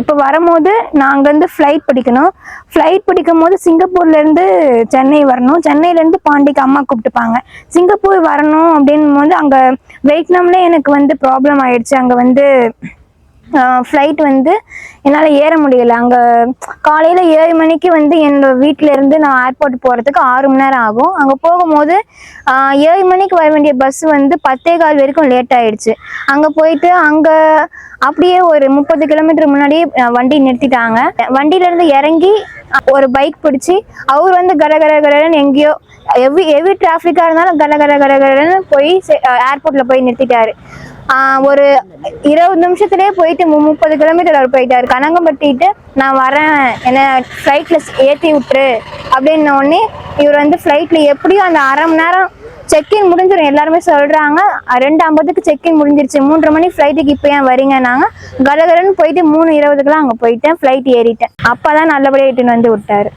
இப்போ வரும்போது நான் அங்கேருந்து ஃப்ளைட் பிடிக்கணும். ஃப்ளைட் பிடிக்கும் போது சிங்கப்பூர்லேருந்து சென்னை வரணும். சென்னையிலேருந்து பாண்டிக்கு அம்மா கூப்பிட்டுப்பாங்க. சிங்கப்பூர் வரணும் அப்படின்னும் போது அங்கே வியட்நாம்லேயே எனக்கு வந்து ப்ராப்ளம் ஆயிடுச்சு. அங்கே வந்து ஃப்ளைட் வந்து என்னால் ஏற முடியலை. அங்கே காலையில் 7 மணிக்கு வந்து என்னோடய வீட்டிலேருந்து நான் ஏர்போர்ட் போகிறதுக்கு 6 மணி நேரம் ஆகும். அங்கே போகும்போது 7 மணிக்கு வர வேண்டிய பஸ் வந்து 10:15 வரைக்கும் லேட் ஆகிடுச்சு. அங்கே போயிட்டு அங்கே அப்படியே ஒரு 30 கிலோமீட்டர் முன்னாடி வண்டி நிறுத்திட்டாங்க. வண்டியிலேருந்து இறங்கி ஒரு பைக் பிடிச்சி அவர் வந்து கடன்னு எங்கேயோ ஹெவி டிராஃபிக்காக இருந்தாலும் கடன்னு போய் ஏர்போர்ட்டில் போய் நிறுத்திட்டாரு. ஒரு 20 நிமிஷத்துலேயே போயிட்டு 30 கிலோமீட்டர் அவர் போயிட்டாரு. கனகம்பட்டிட்டு நான் வரேன், என்னை ஃப்ளைட்டில் ஏற்றி விட்டுரு அப்படின்ன உடனே இவர் வந்து ஃப்ளைட்டில் எப்படியும் அந்த அரை மணி நேரம் செக்இன் முடிஞ்சிடும் எல்லாருமே சொல்கிறாங்க. 2:50க்கு செக்இன் முடிஞ்சிருச்சு. 3:30 மணி ஃப்ளைட்டுக்கு இப்போ ஏன் வரீங்க? நாங்கள் கடன்னு போயிட்டு 3:20க்குலாம் அங்கே போயிட்டேன், ஃப்ளைட் ஏறிட்டேன். அப்போ தான் நல்லபடியாக இட்டுன்னு வந்து விட்டார்.